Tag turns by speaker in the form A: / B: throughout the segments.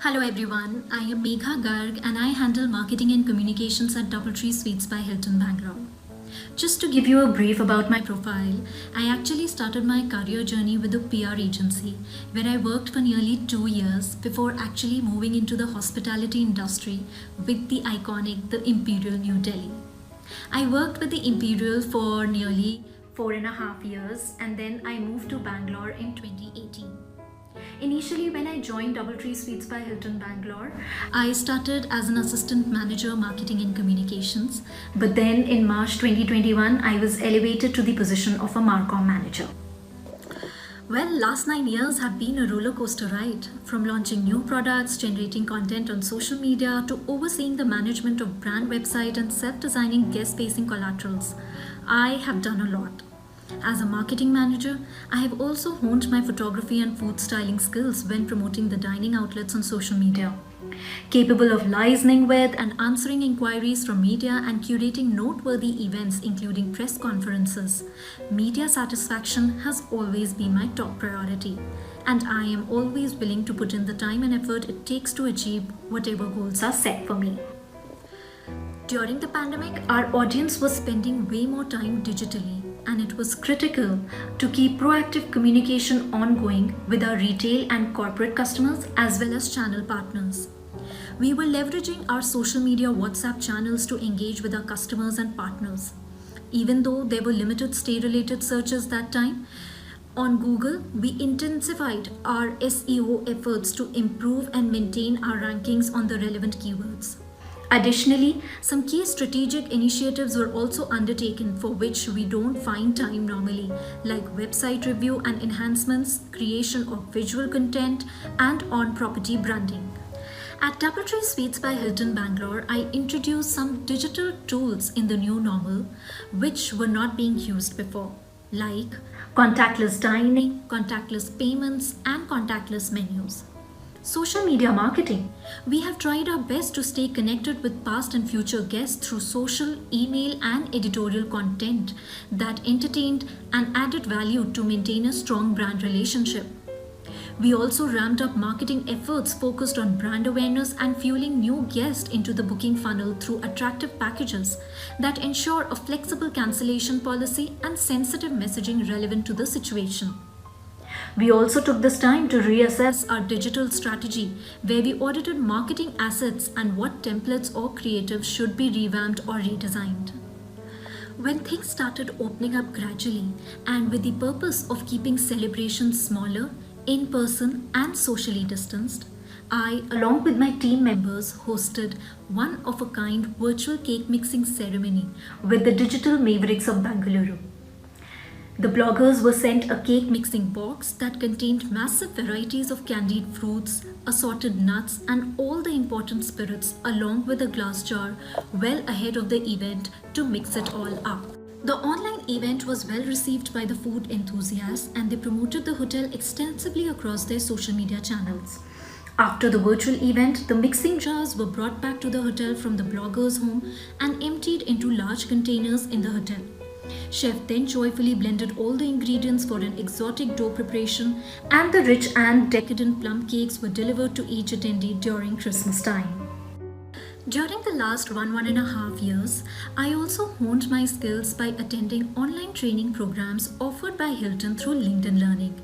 A: Hello everyone, I am Megha Garg and I handle marketing and communications at Doubletree Suites by Hilton Bangalore. Just to give you a brief about my profile, I actually started my career journey with a PR agency where I worked for nearly 2 years before actually moving into the hospitality industry with the iconic The Imperial New Delhi. I worked with the Imperial for nearly 4.5 years and then I moved to Bangalore in 2018. Initially, when I joined Doubletree Suites by Hilton Bangalore, I started as an assistant manager marketing and communications. But then in March 2021, I was elevated to the position of a Marcom manager. Well, last 9 years have been a roller coaster ride. From launching new products, generating content on social media, to overseeing the management of brand website and self-designing guest-facing collaterals. I have done a lot. As a marketing manager, I have also honed my photography and food styling skills when promoting the dining outlets on social media. Capable of liaising with and answering inquiries from media and curating noteworthy events including press conferences, media satisfaction has always been my top priority, and I am always willing to put in the time and effort it takes to achieve whatever goals are set for me. During the pandemic, our audience was spending way more time digitally, and it was critical to keep proactive communication ongoing with our retail and corporate customers as well as channel partners. We were leveraging our social media WhatsApp channels to engage with our customers and partners. Even though there were limited stay-related searches that time, on Google, we intensified our SEO efforts to improve and maintain our rankings on the relevant keywords. Additionally, some key strategic initiatives were also undertaken for which we don't find time normally, like website review and enhancements, creation of visual content, and on-property branding. At Doubletree Suites by Hilton Bangalore, I introduced some digital tools in the new normal which were not being used before, like contactless dining, contactless payments, and contactless menus. Social media marketing. We have tried our best to stay connected with past and future guests through social, email, and editorial content that entertained and added value to maintain a strong brand relationship. We also ramped up marketing efforts focused on brand awareness and fueling new guests into the booking funnel through attractive packages that ensure a flexible cancellation policy and sensitive messaging relevant to the situation. We also took this time to reassess our digital strategy, where we audited marketing assets and what templates or creatives should be revamped or redesigned. When things started opening up gradually, and with the purpose of keeping celebrations smaller, in person, and socially distanced, I, along with my team members, hosted one of a kind virtual cake mixing ceremony with the digital mavericks of Bangalore. The bloggers were sent a cake mixing box that contained massive varieties of candied fruits, assorted nuts, and all the important spirits, along with a glass jar well ahead of the event to mix it all up. The online event was well received by the food enthusiasts, and they promoted the hotel extensively across their social media channels. After the virtual event, the mixing jars were brought back to the hotel from the bloggers' home and emptied into large containers in the hotel. Chef then joyfully blended all the ingredients for an exotic dough preparation, and the rich and decadent plum cakes were delivered to each attendee during Christmas time. During the last 1.5 years, I also honed my skills by attending online training programs offered by Hilton through LinkedIn Learning.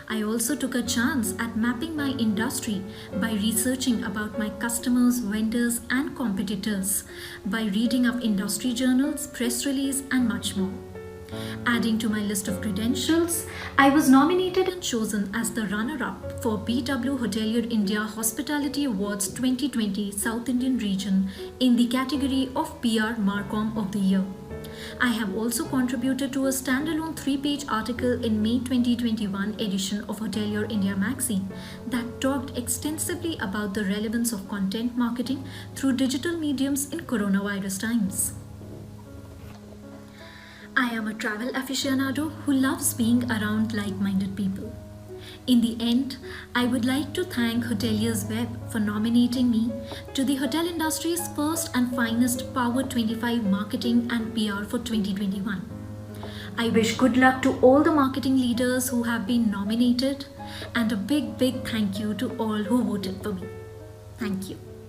A: I also took a chance at mapping my industry by researching about my customers, vendors, and competitors, by reading up industry journals, press release, and much more. Adding to my list of credentials, I was nominated and chosen as the runner-up for BW Hotelier India Hospitality Awards 2020 South Indian Region in the category of PR Marcom of the Year. I have also contributed to a standalone 3-page article in May 2021 edition of Hotelier India magazine that talked extensively about the relevance of content marketing through digital mediums in coronavirus times. I am a travel aficionado who loves being around like-minded people. In the end, I would like to thank Hoteliers Web for nominating me to the hotel industry's first and finest Power 25 Marketing and PR for 2021. I wish good luck to all the marketing leaders who have been nominated, and a big thank you to all who voted for me. Thank you.